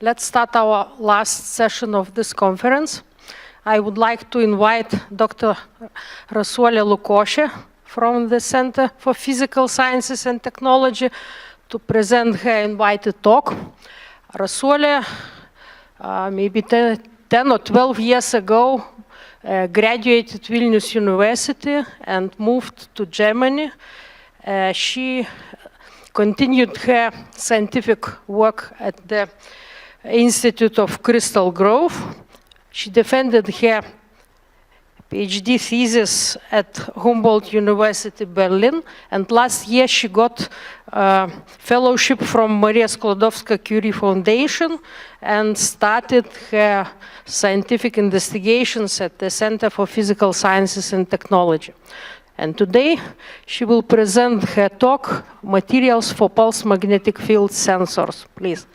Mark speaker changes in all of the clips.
Speaker 1: Let's start our last session of this conference. I would like to invite Dr. Rasuolė Lukošė from the Center for Physical Sciences and Technology to present her invited talk. Rasuolė, maybe 10 or 12 years ago, graduated Vilnius University and moved to Germany. She continued her scientific work at the Institute of Crystal Growth. She defended her PhD thesis at Humboldt University, Berlin, and last year she got a fellowship from Maria Sklodowska-Curie Foundation and started her scientific investigations at the Center for Physical Sciences and Technology. And today, she will present her talk, Materials for Pulse Magnetic Field Sensors. Please.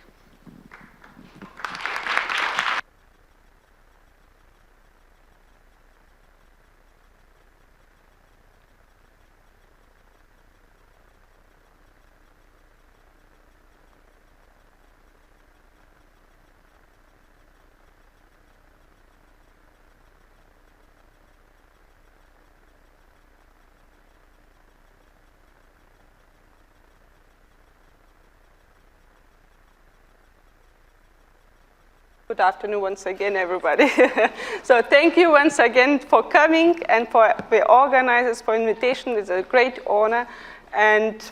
Speaker 2: Good afternoon once again, everybody. So thank you once again for coming and for the organizers for invitation. It's a great honor. And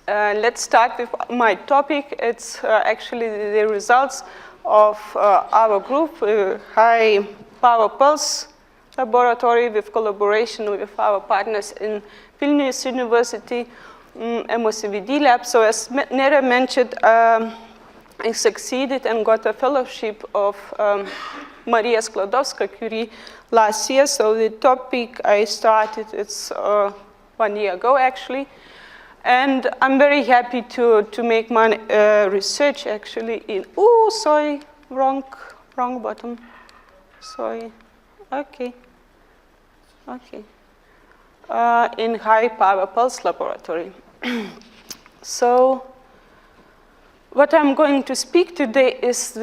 Speaker 2: let's start with my topic. It's actually the results of our group, High Power Pulse Laboratory, with collaboration with our partners in Vilnius University, MOCVD Lab. So as Nera mentioned, I succeeded and got a fellowship of Maria Sklodowska-Curie last year. So the topic I started, it's 1 year ago, actually. And I'm very happy to make my research, actually, in, sorry, wrong button. Sorry, okay. In High Power Pulse Laboratory. So, what I'm going to speak today is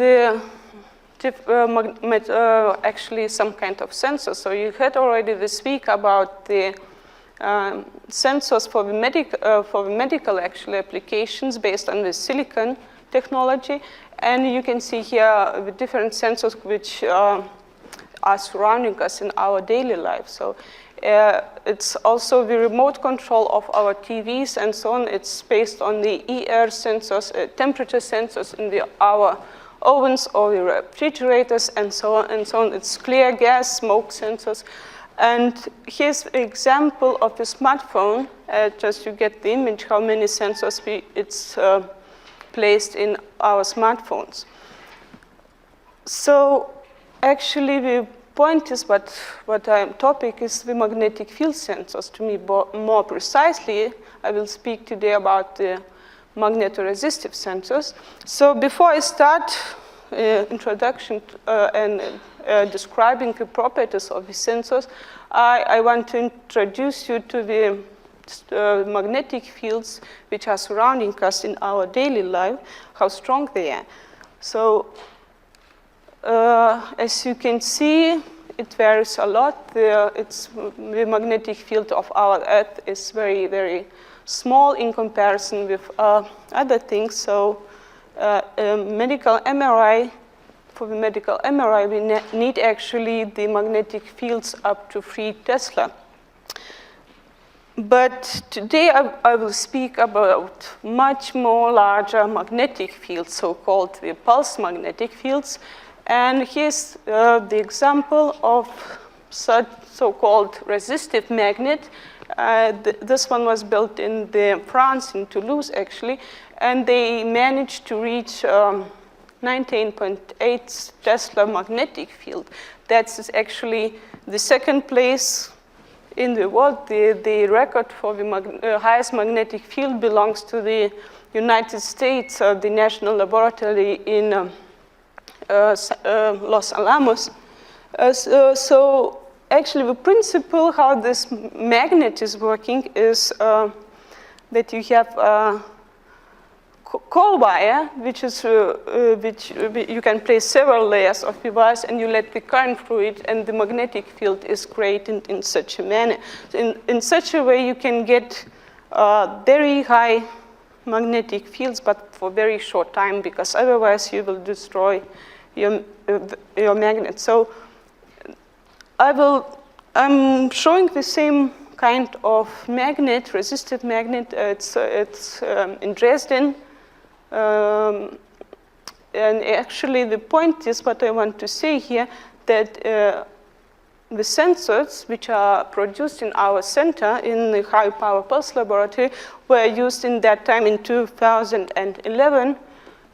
Speaker 2: actually some kind of sensor. So you heard already this week about the sensors for the medical actually applications based on the silicon technology. And you can see here the different sensors which are surrounding us in our daily life. So it's also the remote control of our TVs and so on. It's based on the ER sensors, temperature sensors in our ovens or the refrigerators and so on and so on. It's clear gas, smoke sensors. And here's an example of the smartphone, just you get the image, how many sensors it's placed in our smartphones. So actually the point is topic is the magnetic field sensors. To me, more precisely, I will speak today about the magnetoresistive sensors. So before I start introduction and describing the properties of the sensors, I want to introduce you to the magnetic fields which are surrounding us in our daily life, how strong they are. So as you can see, it varies a lot. The magnetic field of our Earth is very, very small in comparison with other things. So medical MRI, for the medical MRI, we need actually the magnetic fields up to 3 Tesla. But today I will speak about much more larger magnetic fields, so-called the pulse magnetic fields. And here's the example of such so-called resistive magnet. This one was built in France, in Toulouse, actually. And they managed to reach 19.8 Tesla magnetic field. That's actually the second place in the world. The record for the highest magnetic field belongs to the United States, the National Laboratory in Los Alamos. So actually the principle how this magnet is working is that you have coil wire, which you can place several layers of the wires, and you let the current through it, and the magnetic field is created in such a manner. In such a way, you can get very high magnetic fields, but for very short time, because otherwise you will destroy your magnet. So I'm showing the same kind of magnet, resistive magnet. It's in Dresden. And actually, the point is what I want to say here, that the sensors which are produced in our center in the High Power Pulse Laboratory were used in that time in 2011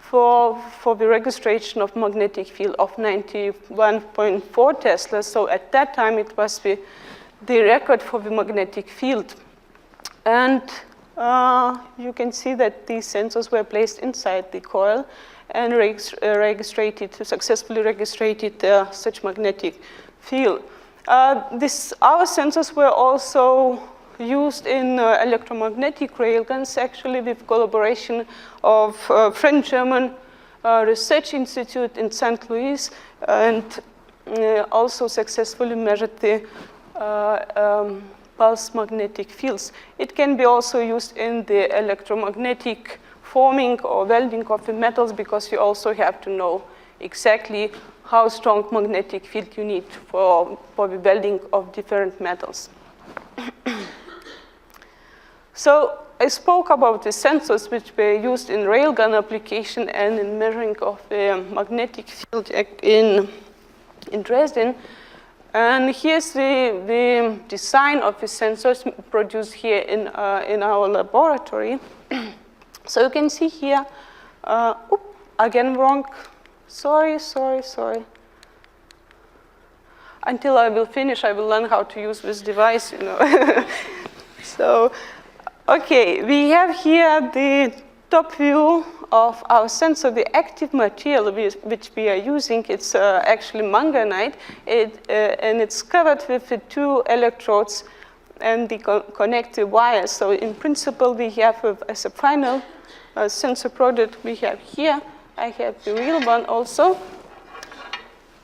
Speaker 2: for the registration of magnetic field of 91.4 Tesla. So at that time, it was the record for the magnetic field. And you can see that these sensors were placed inside the coil and successfully registered such magnetic field. Our sensors were also used in electromagnetic railguns, actually with collaboration of French-German Research Institute in St. Louis, and also successfully measured the pulse magnetic fields. It can be also used in the electromagnetic forming or welding of the metals, because you also have to know exactly how strong magnetic field you need for the welding of different metals. So I spoke about the sensors which were used in railgun application and in measuring of the magnetic field in Dresden. And here's the design of the sensors produced here in our laboratory. So you can see here, again wrong. Sorry. Until I will finish, I will learn how to use this device, So, okay, we have here the top view of our sensor. The active material which we are using, it's actually manganite, and it's covered with the 2 electrodes and the connective wires. So in principle, we have as a final sensor product we have here. I have the real one also.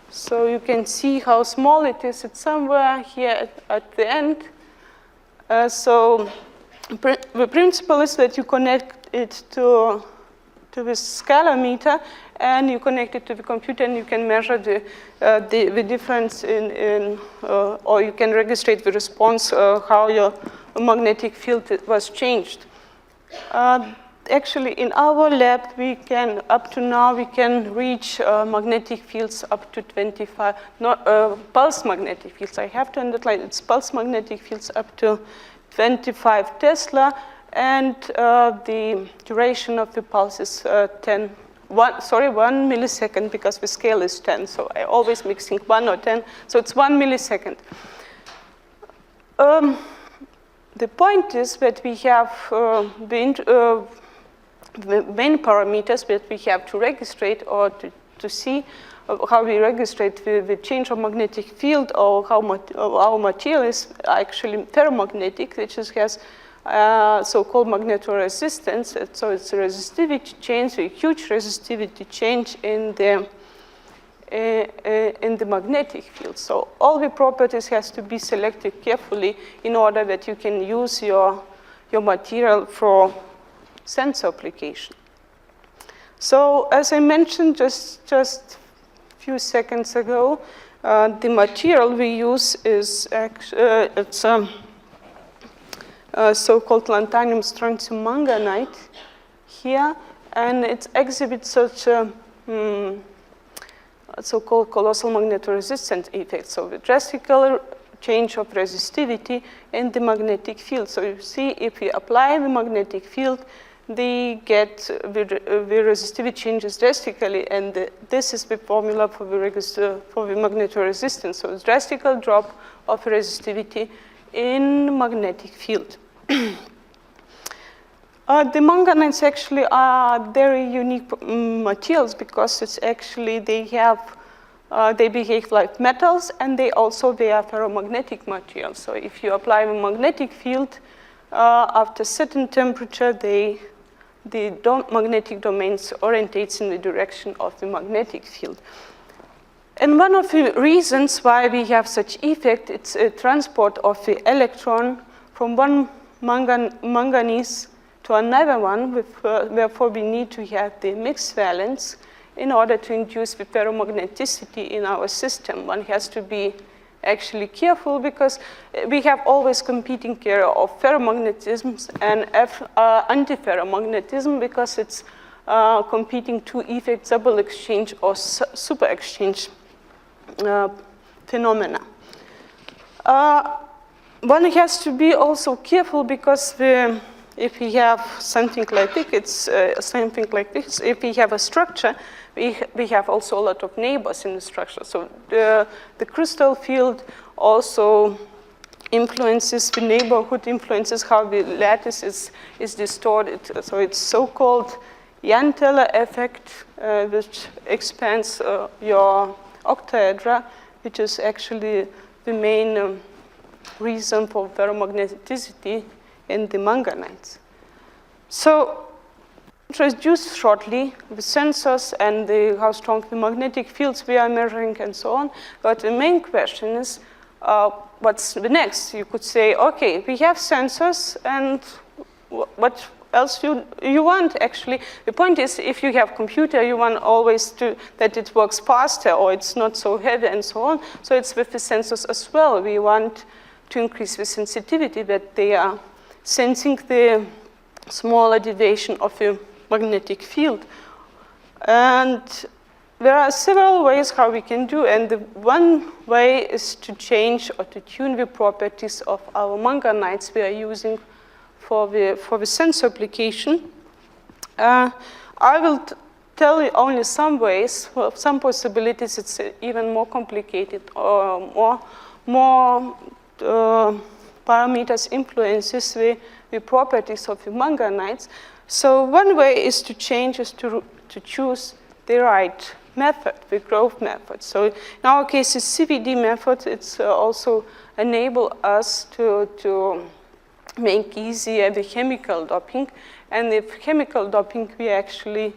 Speaker 2: So you can see how small it is. It's somewhere here at the end. So the principle is that you connect it to this scalar meter, and you connect it to the computer, and you can measure the difference or you can register the response, how your magnetic field was changed. Actually, in our lab, up to now, we can reach magnetic fields up to 25, pulse magnetic fields. I have to underline, it's pulse magnetic fields up to 25 Tesla, and the duration of the pulse is 1 millisecond, because the scale is 10, so I always mixing 1 or 10, so it's 1 millisecond. The point is that we have the main parameters that we have to register or to see how we register the change of magnetic field, or how our material is actually ferromagnetic, which has so-called magnetoresistance. So it's a resistivity change, a huge resistivity change in the magnetic field. So all the properties has to be selected carefully in order that you can use your material for sensor application. So as I mentioned just a few seconds ago, the material we use is it's so-called lanthanum strontium manganite here, and it exhibits such a so-called colossal magnetoresistant effect. So the drastic change of resistivity in the magnetic field. So you see, if we apply the magnetic field, the resistivity changes drastically, and this is the formula for the magnetoresistance. So it's drastic drop of resistivity in magnetic field. The manganites actually are very unique materials, because it's actually they behave like metals, and they are ferromagnetic materials. So if you apply the magnetic field after certain temperature, they the magnetic domains orientates in the direction of the magnetic field. And one of the reasons why we have such effect, it's a transport of the electron from one manganese to another one, therefore we need to have the mixed valence in order to induce the ferromagneticity in our system. One has to be actually careful because we have always competing here of ferromagnetism and antiferromagnetism because it's competing two effects, double exchange or super exchange phenomena. One has to be also careful because if we have something like this, if we have a structure, we have also a lot of neighbors in the structure. So the crystal field also influences the neighborhood, influences how the lattice is distorted. So it's so-called Jahn-Teller effect, which expands your octaedra, which is actually the main reason for ferromagneticity in the manganites. So, introduce shortly the sensors and how strong the magnetic fields we are measuring and so on. But the main question is, what's the next? You could say, okay, we have sensors, and what else you want, actually? The point is, if you have computer, you want always that it works faster, or it's not so heavy, and so on. So it's with the sensors as well. We want to increase the sensitivity that they are sensing the smaller deviation of the magnetic field. And there are several ways how we can do, and the one way is to change or to tune the properties of our manganites we are using for the sensor application. I will tell you only some ways. For some possibilities, it's even more complicated or more parameters influences the properties of the manganites. So one way is to change, is to choose the right method, the growth method. So in our case, the CVD method, it's also enable us to make easier the chemical doping. And with chemical doping, we actually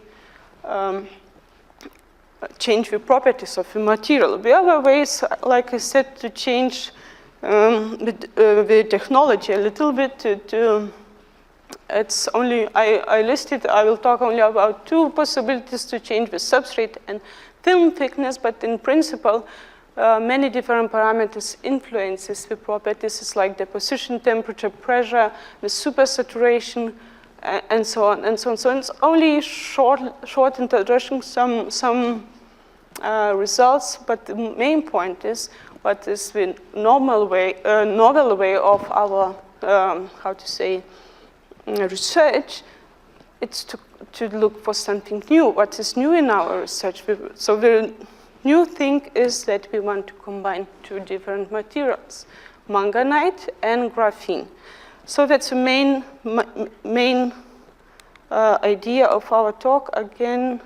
Speaker 2: change the properties of the material. The other ways, like I said, to change the technology a little bit it's only, I listed, I will talk only about two possibilities to change the substrate and film thickness, but in principle, many different parameters influences the properties. It's like deposition, temperature, pressure, the supersaturation, and so on and so on. So it's only short introduction, some results, but the main point is what is the novel way of our, research. It's to look for something new. What is new in our research? So the new thing is that we want to combine two different materials, manganite and graphene. So that's the main idea of our talk. Again,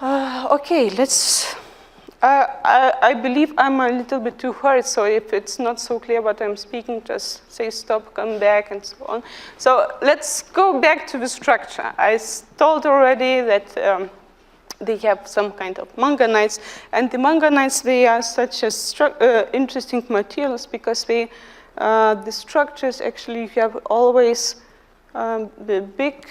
Speaker 2: okay, let's. I believe I'm a little bit too hurried, so if it's not so clear what I'm speaking, just say stop, come back, and so on. So let's go back to the structure. I told already that they have some kind of manganites, and the manganites, they are such interesting materials because they, the structures actually have always the big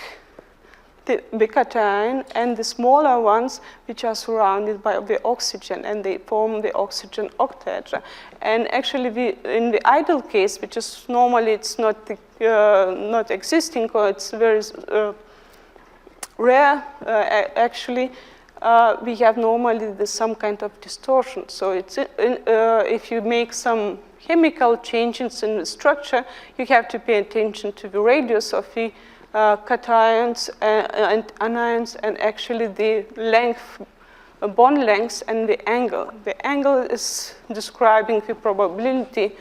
Speaker 2: cation and the smaller ones which are surrounded by the oxygen, and they form the oxygen octaedra. And actually in the ideal case, which is normally it's not existing, or it's very rare actually, we have normally some kind of distortion. So it's if you make some chemical changes in the structure, you have to pay attention to the radius of the cations and anions, and actually the length, bond length, and the angle. The angle is describing the probability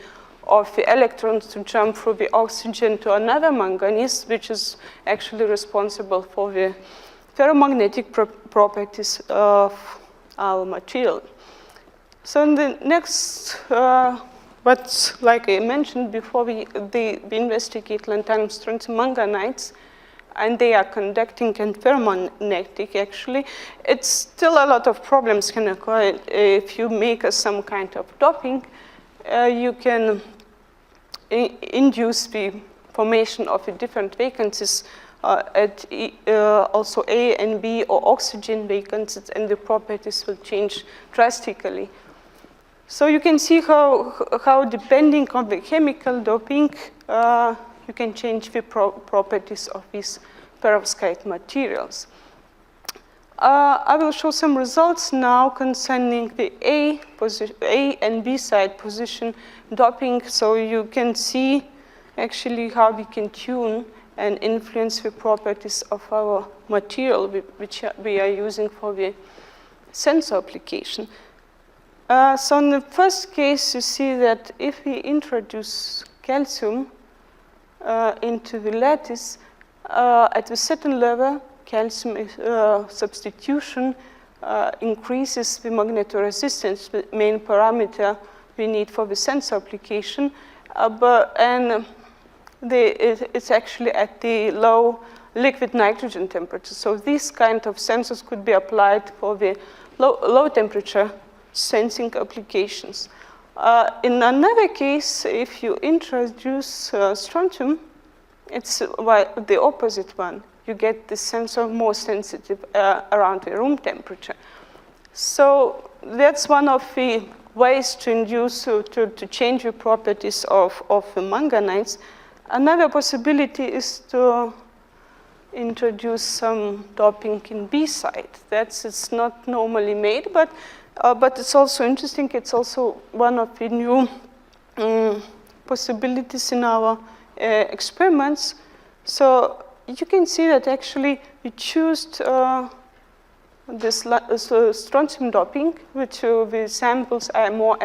Speaker 2: of the electrons to jump through the oxygen to another manganese, which is actually responsible for the ferromagnetic properties of our material. So in the next, like I mentioned before, we investigate lanthanum strontium manganites. and they are conducting and ferromagnetic, actually, it's still a lot of problems can occur. If you make some kind of doping, you can induce the formation of different vacancies at also A and B or oxygen vacancies, and the properties will change drastically. So you can see how depending on the chemical doping, you can change the properties of these perovskite materials. I will show some results now concerning the A and B side position doping, so you can see actually how we can tune and influence the properties of our material which we are using for the sensor application. So in the first case, you see that if we introduce calcium into the lattice, at a certain level, calcium substitution increases the magnetoresistance, the main parameter we need for the sensor application, it's actually at the low liquid nitrogen temperature. So these kind of sensors could be applied for the low temperature sensing applications. In another case, if you introduce strontium, it's the opposite one. You get the sensor more sensitive around the room temperature. So that's one of the ways to induce, to change the properties of the manganites. Another possibility is to introduce some doping in B side. It's not normally made, but it's also interesting. It's also one of the new possibilities in our experiments. So you can see that actually we choose this strontium doping, which the samples are more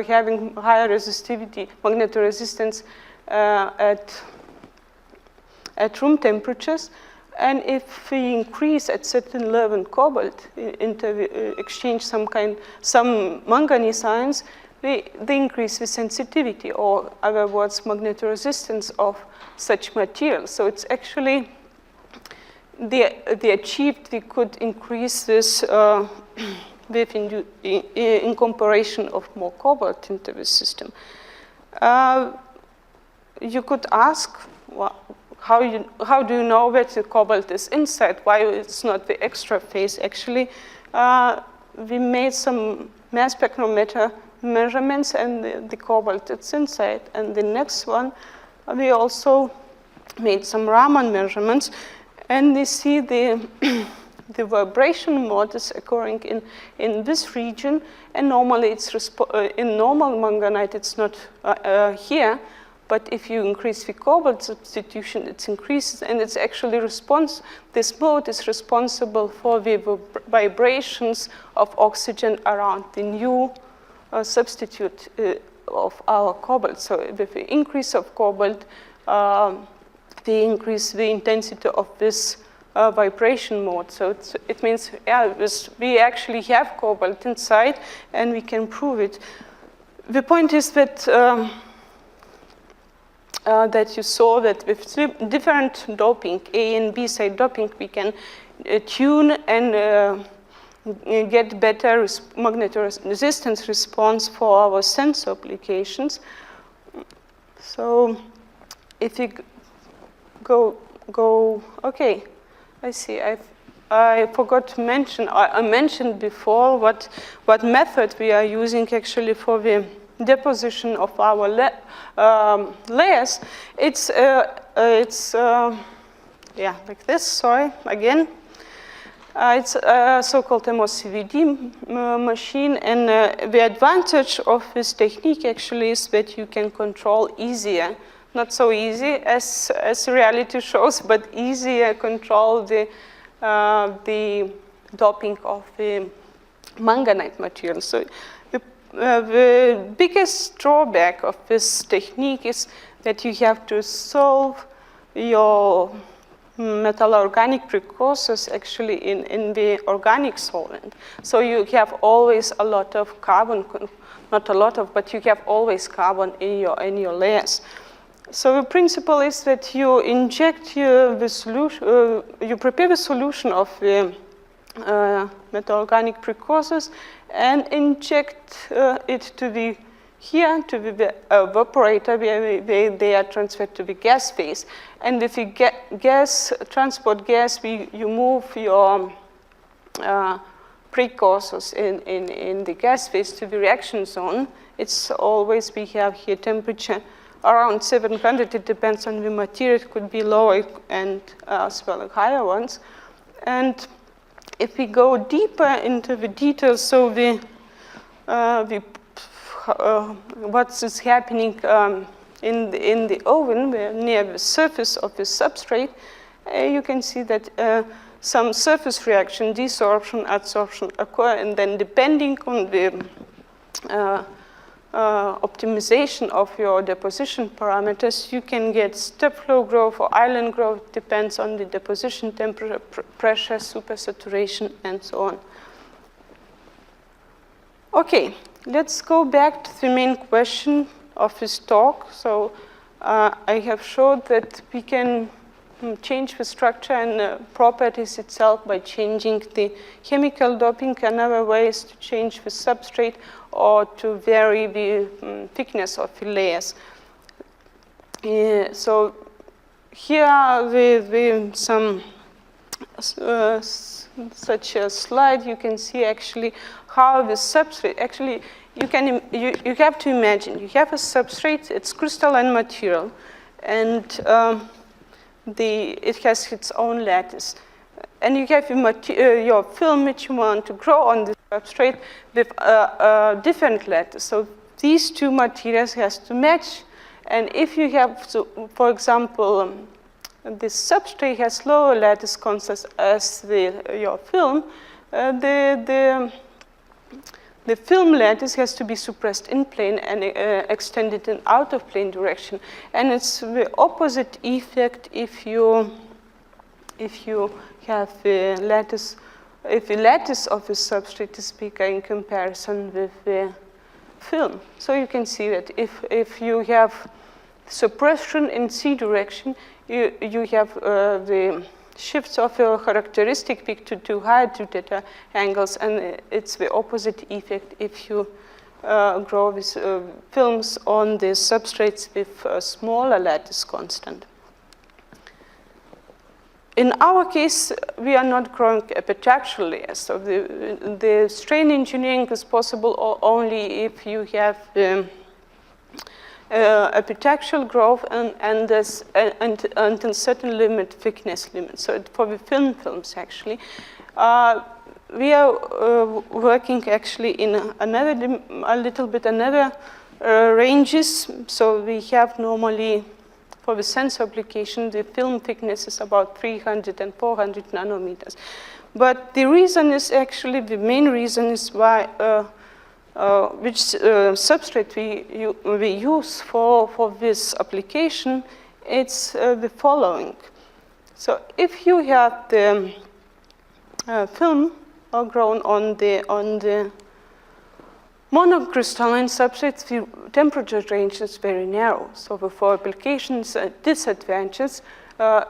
Speaker 2: having higher resistivity, magnetoresistance at room temperatures. And if we increase at certain level cobalt, exchange some manganese ions, they increase the sensitivity, or other words, magnetoresistance of such materials. So it's actually, they achieved, we could increase this in comparison of more cobalt into the system. You could ask, well, how do you know that the cobalt is inside? Why it's not the extra phase? Actually, we made some mass spectrometer measurements, and the cobalt is inside. And the next one, we also made some Raman measurements, and we see the vibration mode is occurring in this region, and normally it's in normal manganite it's not here, but if you increase the cobalt substitution, it increases, and it's actually this mode is responsible for the vibrations of oxygen around the new substitute of our cobalt. So with the increase of cobalt, we increase the intensity of this vibration mode. So it means, yeah, we actually have cobalt inside, and we can prove it. The point is that that you saw that with different doping, A and B side doping, we can tune and get better magnetoresistance response for our sensor applications. So if you go, okay, I see. I forgot to mention. I mentioned before what method we are using actually for the deposition of our layers. It's like this. Sorry, again. It's a so-called MOCVD machine, and the advantage of this technique actually is that you can control easier, not so easy as reality shows, but easier control the doping of the manganite material. So the biggest drawback of this technique is that you have to solve your metal-organic precursors actually in the organic solvent. So you have always a lot of carbon, not a lot of, but you have always carbon in your layers. So the principle is that you inject the solution, you prepare the solution of the metal-organic precursors and inject it to the evaporator where they are transferred to the gas phase. And with the transport gas, you move your precursors in the gas phase to the reaction zone. It's always, we have here temperature around 700. It depends on the material. It could be lower and as well as higher ones. And if we go deeper into the details, so what is happening in the oven near the surface of the substrate, you can see that some surface reaction, desorption, adsorption occur, and then depending on the optimization of your deposition parameters, you can get step flow growth or island growth, depends on the deposition temperature, pressure, supersaturation, and so on. Okay, let's go back to the main question of this talk. So I have showed that we can change the structure and properties itself by changing the chemical doping. Another way is to change the substrate or to vary the thickness of the layers. So here are some such a slide. You can see actually how the substrate, actually you have to imagine, you have a substrate, it's crystalline material, and it has its own lattice. And you have your film which you want to grow on the substrate with a different lattice. So these two materials has to match. And if you have, so, for example, this substrate has lower lattice constants as your film, the film lattice has to be suppressed in plane and extended in out of plane direction. And it's the opposite effect if you have the lattice, if the lattice of the substrate is bigger in comparison with the film. So you can see that if you have suppression in C direction, you have the shifts of your characteristic peak to too high to theta angles, and it's the opposite effect if you grow with films on the substrates with a smaller lattice constant. In our case, we are not growing epitaxial layers, so the strain engineering is possible only if you have epitaxial growth until certain limit, thickness limit. So for the films actually, we are working actually in another ranges. So we have normally, for the sensor application, the film thickness is about 300 and 400 nanometers. But the reason is actually, the main reason is why which substrate we use for this application, it's the following. So if you have the film grown on the monocrystalline substrates, the temperature range is very narrow. So for applications, disadvantages,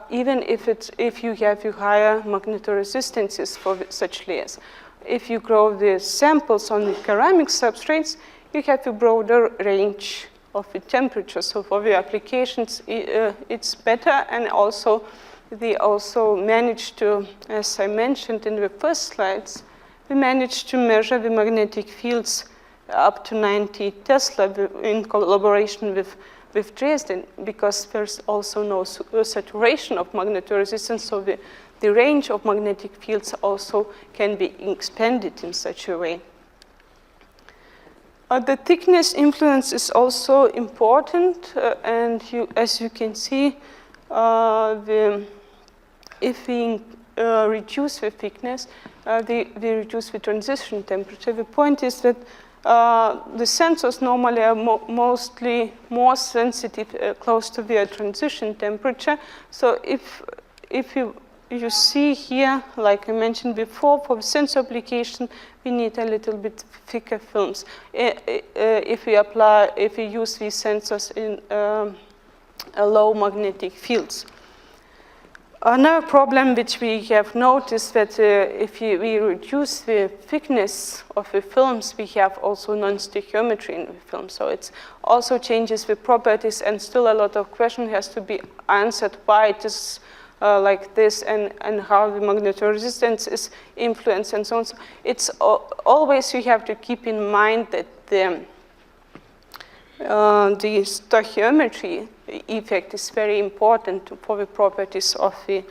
Speaker 2: even if you have higher magnetoresistances for such layers. If you grow the samples on the ceramic substrates, you have a broader range of the temperature. So for the applications, it's better, and also they also managed to, as I mentioned in the first slides, we managed to measure the magnetic fields up to 90 Tesla in collaboration with Dresden, because there's also no saturation of magnetoresistance, so the range of magnetic fields also can be expanded in such a way. The thickness influence is also important, and as you can see, if we reduce the thickness, we reduce the transition temperature. The point is that the sensors normally are mostly more sensitive close to their transition temperature. So if you see here, like I mentioned before, for the sensor application, we need a little bit thicker films. If we use these sensors low magnetic fields. Another problem which we have noticed that if we reduce the thickness of the films, we have also non-stoichiometry in the film. So it also changes the properties, and still a lot of questions has to be answered why it is like this, and how the magnetoresistance is influenced and so on. So it's always you have to keep in mind that the stoichiometry effect is very important for the properties of the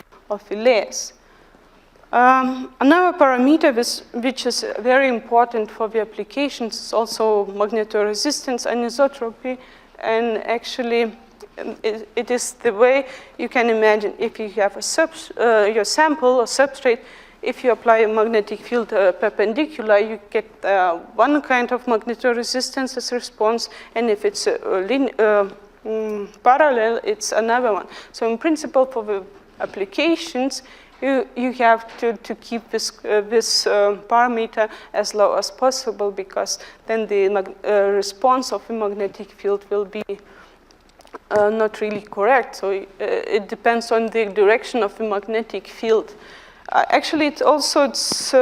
Speaker 2: layers. Another parameter which is very important for the applications is also magnetoresistance anisotropy, and actually it is the way you can imagine if you have your sample or substrate. If you apply a magnetic field perpendicular, you get one kind of magnetoresistance as response, and if it's parallel, it's another one. So in principle, for the applications, you have to keep this parameter as low as possible, because then the response of the magnetic field will be not really correct. So it depends on the direction of the magnetic field. Actually, it's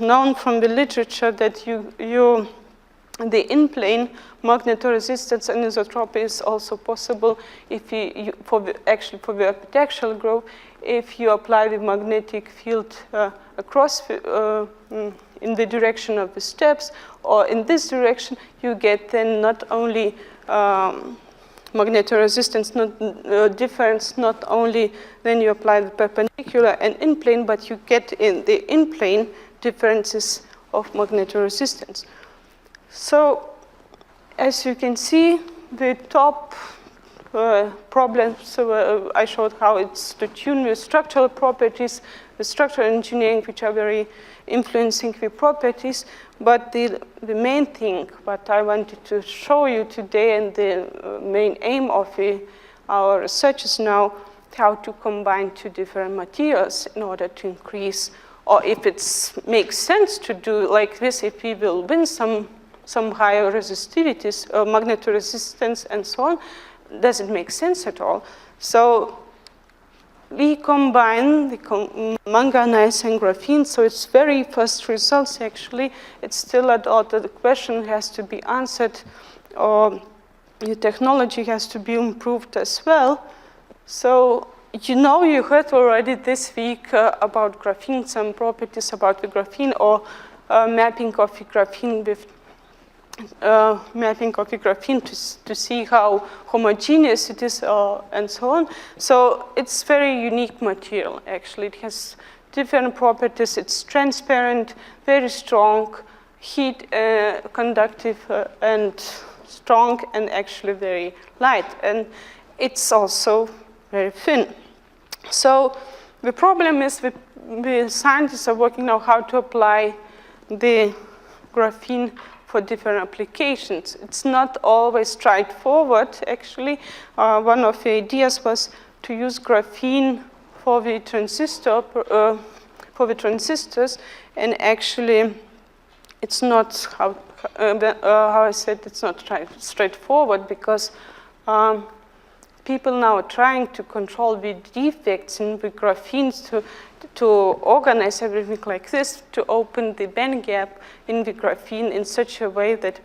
Speaker 2: known from the literature that the in-plane magnetoresistance anisotropy is also possible if for the architectural growth, if you apply the magnetic field across in the direction of the steps, or in this direction, you get then not only magnetoresistance difference, not only then you apply the perpendicular and in-plane, but you get in the in-plane differences of magnetoresistance. So as you can see, the top problems, so I showed how it's to tune the structural properties, the structural engineering, which are very influencing the properties. But the main thing what I wanted to show you today, and the main aim of our research is now how to combine two different materials in order to increase, or if it makes sense to do like this, if we will win some higher resistivities, magnetoresistance and so on, does it make sense at all? So we combine the manganese and graphene, so it's very first results actually. It's still at all the question has to be answered, or the technology has to be improved as well. So you heard already this week about graphene, some properties about the graphene, or mapping of the graphene with to see how homogeneous it is, and so on. So it's very unique material, actually. It has different properties. It's transparent, very strong, heat conductive, and strong, and actually very light. And it's also very thin. So the problem is the scientists are working now how to apply the graphene for different applications. It's not always straightforward, actually. One of the ideas was to use graphene for the transistors, and actually, it's not how I said, it's not straightforward, because people now are trying to control the defects in the graphene to organize everything like this, to open the band gap in the graphene in such a way that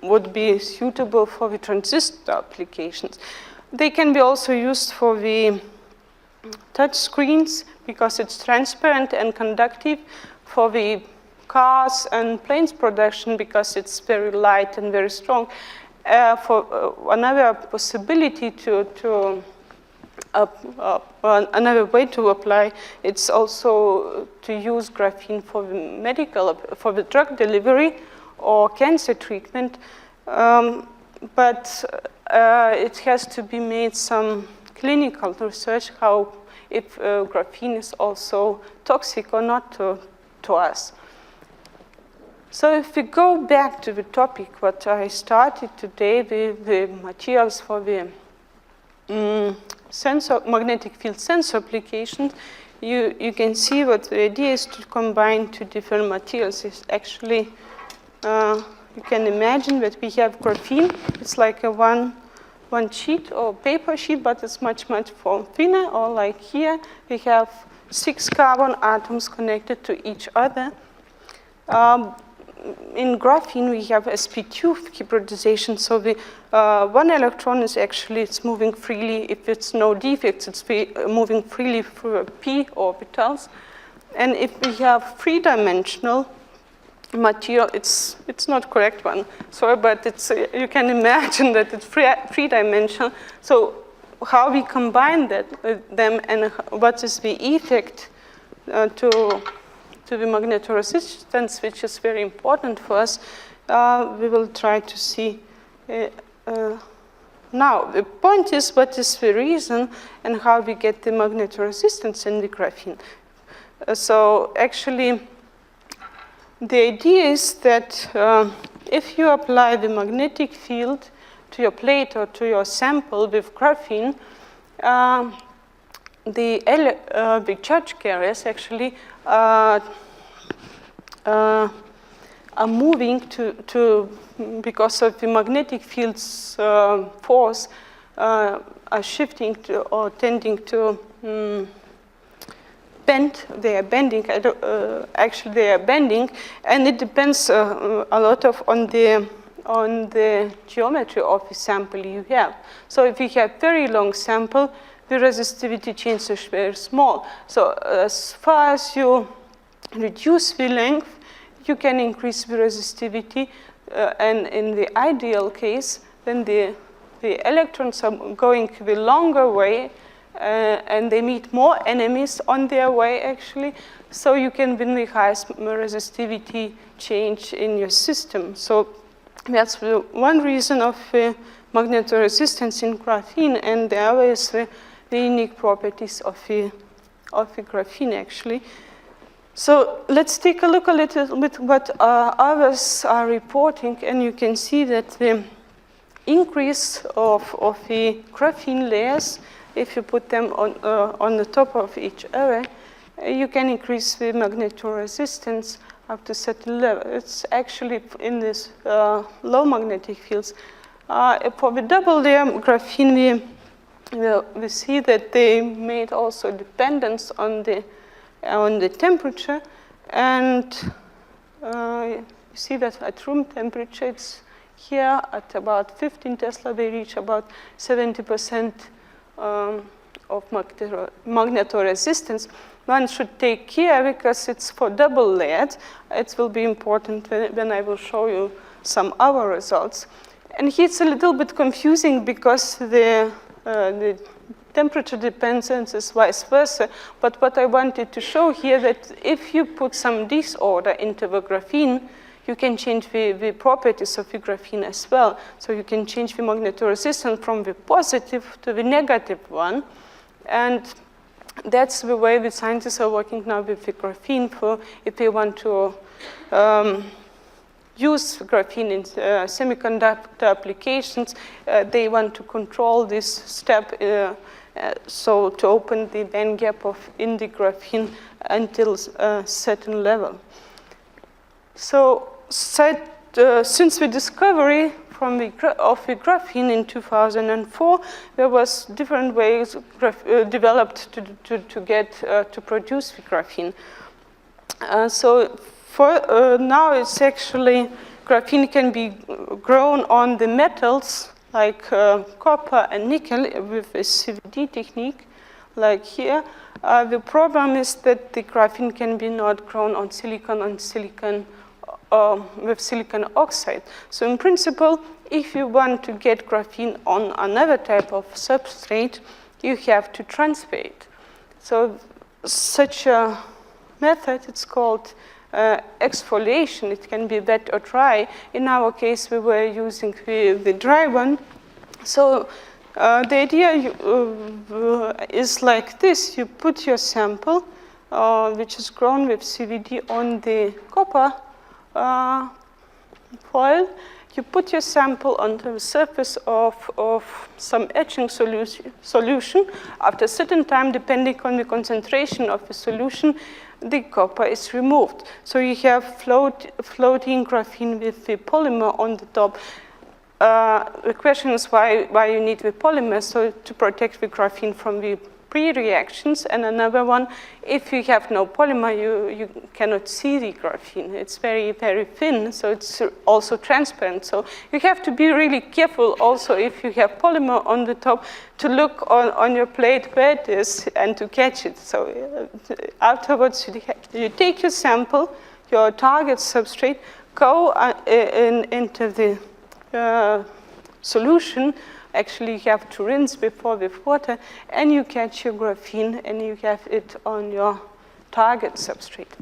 Speaker 2: would be suitable for the transistor applications. They can be also used for the touch screens, because it's transparent and conductive, for the cars and planes production, because it's very light and very strong. For another possibility another way to apply, it's also to use graphene for the for the drug delivery or cancer treatment, but it has to be made some clinical research if graphene is also toxic or not to us. So if we go back to the topic what I started today, the materials for the magnetic field sensor applications, you can see what the idea is to combine two different materials. It's actually, you can imagine that we have graphene. It's like a one one sheet or paper sheet, but it's much, much more thinner. Or like here, we have 6 carbon atoms connected to each other. In graphene, we have sp2 hybridization, so the one electron is actually, it's moving freely. If it's no defects, it's moving freely through p orbitals. And if we have three-dimensional material, it's not correct one, sorry, but it's you can imagine that it's three-dimensional. So how we combine them and what is the effect to the magnetoresistance, which is very important for us, we will try to see now. The point is, what is the reason and how we get the magnetoresistance in the graphene. So actually, the idea is that if you apply the magnetic field to your plate or to your sample with graphene, the charge carriers actually are moving because of the magnetic field's force, are shifting to or tending to bend. They are bending. Actually, they are bending, and it depends a lot on the geometry of the sample you have. So if you have very long sample, the resistivity change is very small. So as far as you reduce the length, you can increase the resistivity, and in the ideal case, then the electrons are going the longer way, and they meet more enemies on their way, actually, so you can win the highest resistivity change in your system. So that's one reason of magnetoresistance in graphene, and the other is the unique properties of the graphene, actually. So let's take a look a little bit what others are reporting, and you can see that the increase of the graphene layers, if you put them on the top of each other, you can increase the magnetoresistance up to a certain level. It's actually in this low magnetic fields. For the double layer graphene, we see that they made also dependence on the temperature, and you see that at room temperature, it's here at about 15 Tesla, they reach about 70% of magnetoresistance. One should take care because it's for double layered. It will be important when I will show you some other results. And here it's a little bit confusing because the temperature dependence is vice versa. But what I wanted to show here that if you put some disorder into the graphene, you can change the properties of the graphene as well. So you can change the magnetoresistance from the positive to the negative one. And that's the way the scientists are working now with the graphene for if they want to use graphene in semiconductor applications, they want to control this step so to open the band gap in the graphene until a certain level. So since the discovery of the graphene in 2004, there was different ways developed to produce the graphene. So for now, it's actually graphene can be grown on the metals like copper and nickel with a CVD technique, like here. The problem is that the graphene can be not grown on silicon with silicon oxide. So in principle, if you want to get graphene on another type of substrate, you have to transfer it. So such a method, it's called exfoliation. It can be wet or dry. In our case, we were using the dry one. So the idea is like this. You put your sample, which is grown with CVD, on the copper foil. You put your sample onto the surface of some etching solution. After a certain time, depending on the concentration of the solution, the copper is removed. So you have floating graphene with the polymer on the top. the question is why you need the polymer, so to protect the graphene from the pre-reactions. And another one, if you have no polymer, you cannot see the graphene. It's very, very thin, so it's also transparent. So you have to be really careful also if you have polymer on the top to look on your plate where it is and to catch it. So afterwards, you take your sample, your target substrate, go into the solution. Actually, you have to rinse before with water, and you catch your graphene, and you have it on your target substrate.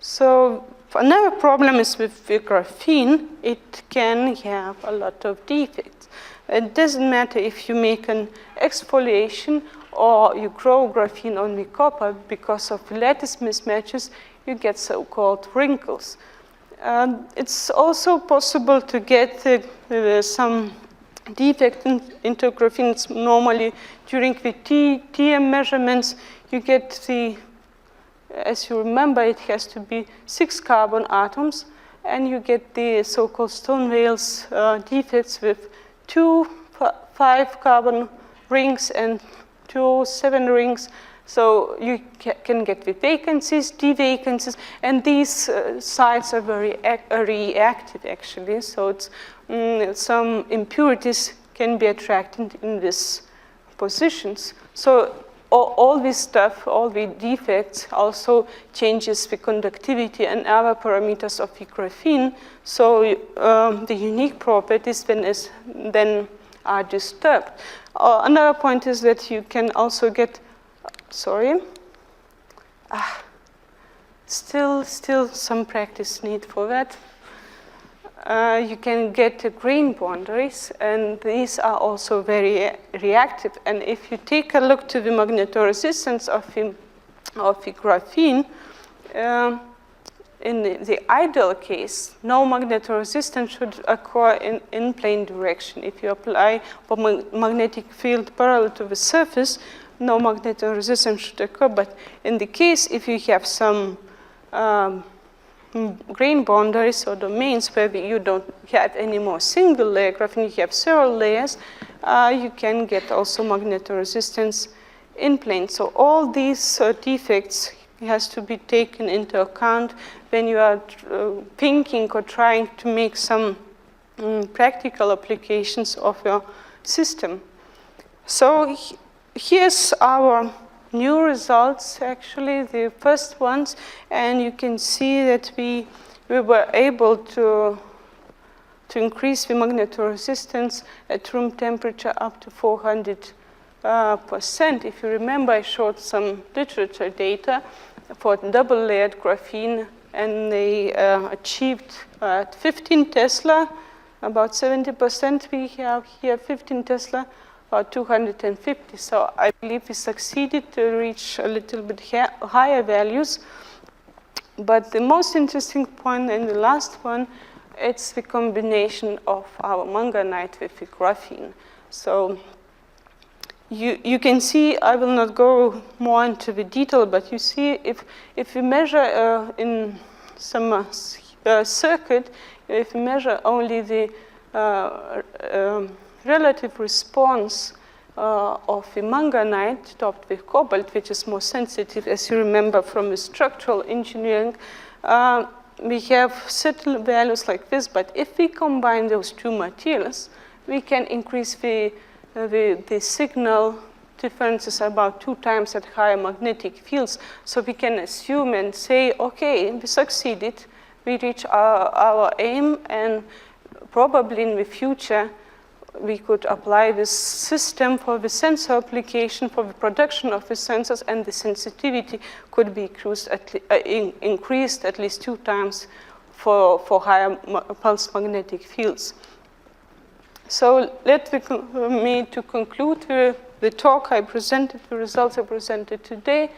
Speaker 2: So another problem is with the graphene, it can have a lot of defects. It doesn't matter if you make an exfoliation or you grow graphene on the copper, because of lattice mismatches, you get so-called wrinkles. It's also possible to get some defect into graphene. It's normally during the TM measurements, you get the, as you remember, it has to be 6 carbon atoms, and you get the so-called Stone-Wales defects with 2 5 carbon rings and 2 7 rings. So you can get the vacancies, devacancies, and these sites are very reactive, actually. So it's, some impurities can be attracted in these positions. So all this stuff, all the defects, also changes the conductivity and other parameters of the graphene. So the unique properties then are disturbed. Another point is that you can also get still some practice need for that. You can get grain boundaries, and these are also very reactive. And if you take a look to the magnetoresistance of the graphene, in the ideal case, no magnetoresistance should occur in plane direction. If you apply a magnetic field parallel to the surface, no magnetoresistance should occur. But in the case, if you have some grain boundaries or domains where you don't have any more single layer graphene, you have several layers, you can get also magnetoresistance in plane. So all these defects has to be taken into account when you are thinking or trying to make some practical applications of your system. So here's our new results, actually, the first ones, and you can see that we were able to increase the magnetoresistance at room temperature up to 400%. If you remember, I showed some literature data for double-layered graphene, and they achieved at 15 Tesla, about 70%. We have here 15 Tesla, or 250. So I believe we succeeded to reach a little bit higher values. But the most interesting point in the last one, it's the combination of our manganite with the graphene. So you can see, I will not go more into the detail, but you see if we measure in some circuit, if we measure only the relative response of the manganite topped with cobalt, which is more sensitive, as you remember from the structural engineering, we have certain values like this, but if we combine those two materials, we can increase the signal differences about 2 times at higher magnetic fields. So we can assume and say, okay, we succeeded, we reach our aim, and probably in the future, we could apply this system for the sensor application, for the production of the sensors, and the sensitivity could be increased at least 2 times for higher pulse magnetic fields. So let me to conclude the talk I presented, the results I presented today.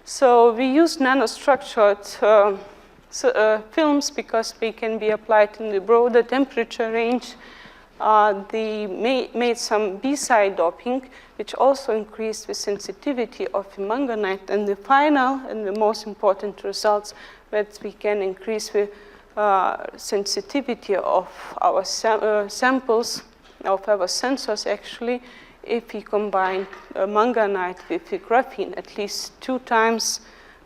Speaker 2: So we use nanostructured films because they can be applied in the broader temperature range. They made some B-side doping, which also increased the sensitivity of the manganite. And the final and the most important results that we can increase the sensitivity of our samples, of our sensors actually, if we combine manganite with graphene at least 2 times.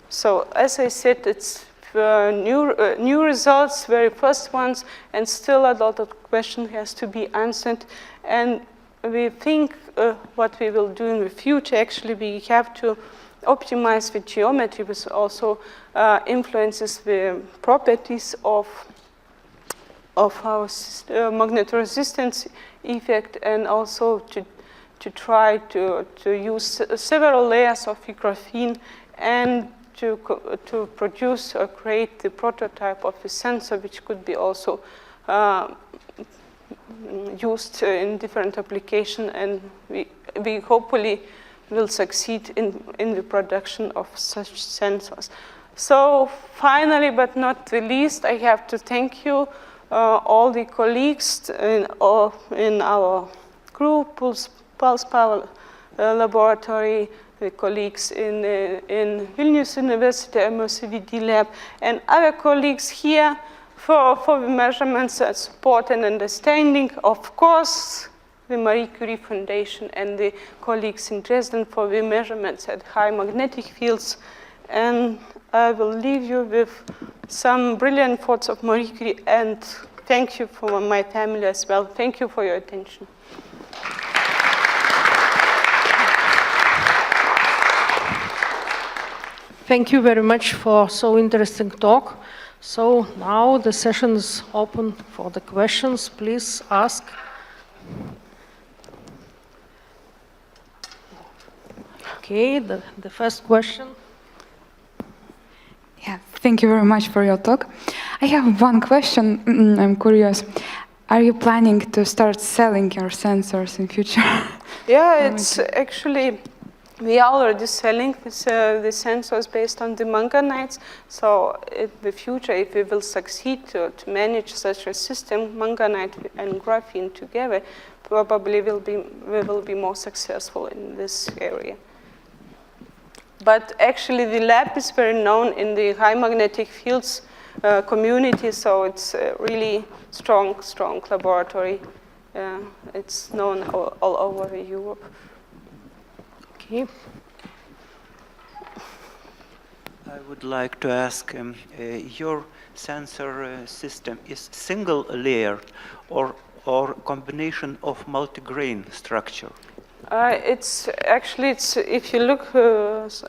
Speaker 2: So as I said, it's new results, very first ones, and still a lot of questions has to be answered. And we think what we will do in the future, actually we have to optimize the geometry, which also influences the properties of our magnetoresistance effect, and also to try to use several layers of graphene and to produce or create the prototype of a sensor, which could be also used in different applications, and we hopefully will succeed in the production of such sensors. So finally, but not the least, I have to thank you, all the colleagues in our group, Pulse Power Laboratory, the colleagues in Vilnius University MOCVD lab, and other colleagues here for the measurements, support and understanding. Of course, the Marie Curie Foundation and the colleagues in Dresden for the measurements at high magnetic fields. And I will leave you with some brilliant thoughts of Marie Curie, and thank you for my family as well. Thank you for your attention.
Speaker 1: Thank you very much for so interesting talk. So now the session is open for the questions. Please ask. Okay, the first question.
Speaker 3: Yeah, thank you very much for your talk. I have one question. I'm curious. Are you planning to start selling your sensors in future?
Speaker 2: Yeah, it's actually, we are already selling the sensors based on the manganites. So in the future, if we will succeed to manage such a system, manganite and graphene together, probably we will be more successful in this area. But actually, the lab is very known in the high magnetic fields community, so it's a really strong laboratory. It's known all over Europe.
Speaker 1: Okay.
Speaker 4: I would like to ask, your sensor system is single layer or combination of multi-grain structure?
Speaker 2: It's actually, if you look,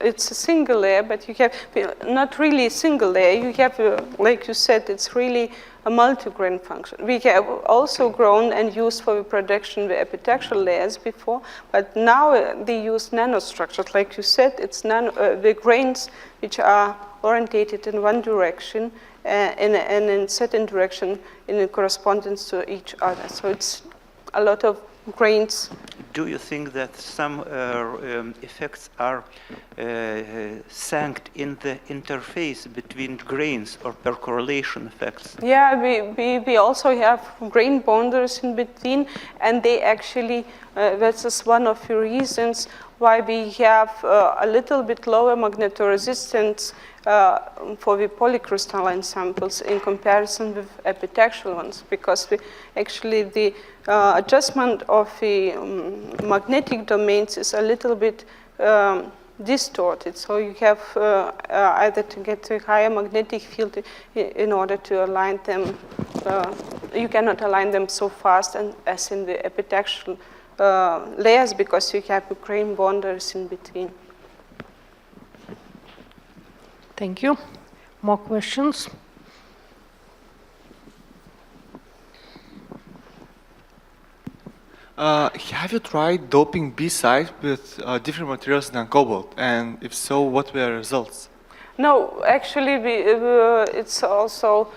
Speaker 2: it's a single layer, but you have not really a single layer. You have, like you said, it's really a multi-grain function. We have also grown and used for the production the epitaxial layers before, but now they use nanostructures. Like you said, it's the grains which are orientated in one direction and in certain direction in correspondence to each other. So it's a lot of grains.
Speaker 4: Do you think that some effects are sank in the interface between grains or percorrelation effects?
Speaker 2: Yeah, we also have grain boundaries in between, and they actually, this is one of the reasons why we have a little bit lower magnetoresistance for the polycrystalline samples in comparison with epitaxial ones, because the adjustment of the magnetic domains is a little bit distorted. So you have either to get a higher magnetic field in order to align them. You cannot align them so fast as in the epitaxial layers, because you have grain boundaries in between.
Speaker 1: Thank you. More questions?
Speaker 5: Have you tried doping B-side with different materials than cobalt? And if so, what were the results?
Speaker 2: No, actually, it's also,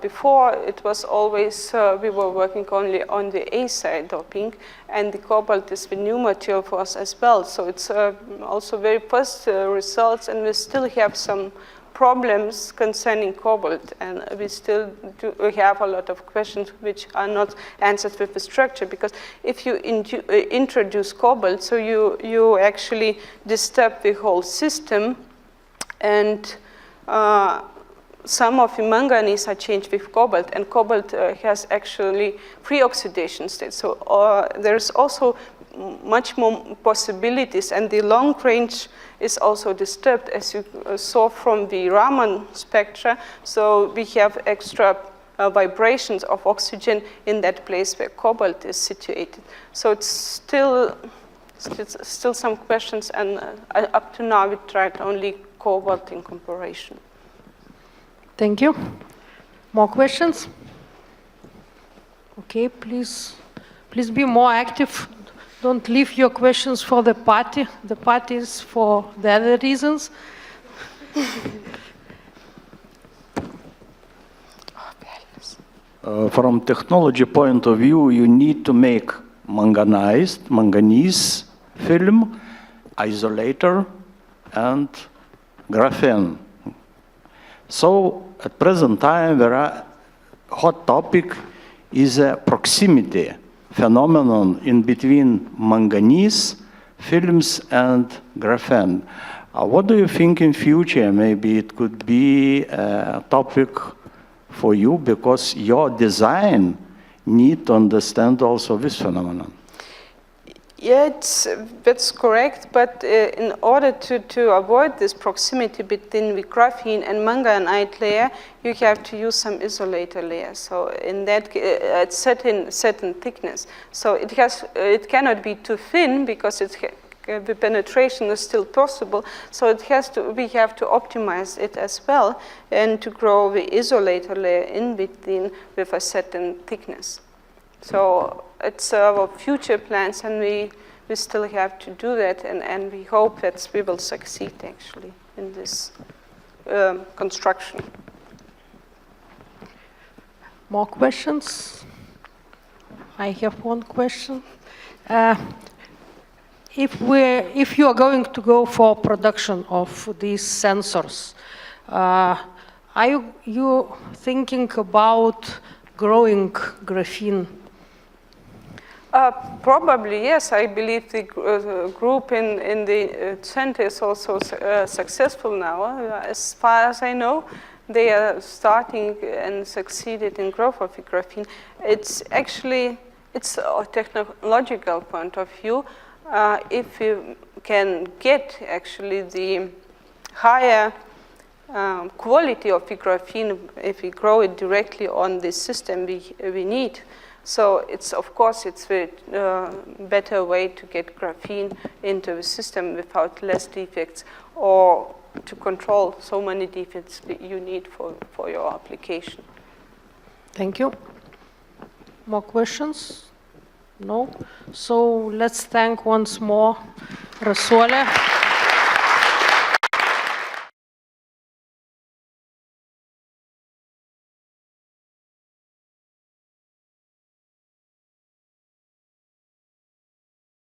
Speaker 2: before it was always, we were working only on the A-side doping, and the cobalt is the new material for us as well. So it's also very first results, and we still have some problems concerning cobalt, and we still have a lot of questions which are not answered with the structure, because if you introduce cobalt, so you actually disturb the whole system, and some of the manganese are changed with cobalt, and cobalt has actually free oxidation state. So there's also much more possibilities, and the long range is also disturbed, as you saw from the Raman spectra. So we have extra vibrations of oxygen in that place where cobalt is situated. So it's still some questions, and up to now we tried only cobalt in comparison.
Speaker 1: Thank you. More questions? Okay, please be more active. Don't leave your questions for the party. The party is for the other reasons.
Speaker 6: From technology point of view, you need to make manganese film, isolator, and graphene. So at present time, there are hot topic is a proximity phenomenon in between manganese films and graphene. What do you think in future? Maybe it could be a topic for you, because your design need to understand also this phenomenon.
Speaker 2: Yeah, that's correct, but in order to avoid this proximity between the graphene and manganite layer, you have to use some isolator layer. So in that, at certain thickness. So it cannot be too thin, because the penetration is still possible. So we have to optimize it as well, and to grow the isolator layer in between with a certain thickness. So it's our future plans, and we still have to do that, and we hope that we will succeed actually in this construction.
Speaker 1: More questions? I have one question. If you are going to go for production of these sensors, are you thinking about growing graphene?
Speaker 2: Probably, yes. I believe the group in the center is also successful now. As far as I know, they are starting and succeeded in growth of the graphene. It's actually, it's a technological point of view. If you can get actually the higher quality of the graphene, if we grow it directly on the system we need. So it's, of course, it's a better way to get graphene into the system without less defects, or to control so many defects that you need for your application.
Speaker 1: Thank you. More questions? No? So let's thank once more Rasuolė.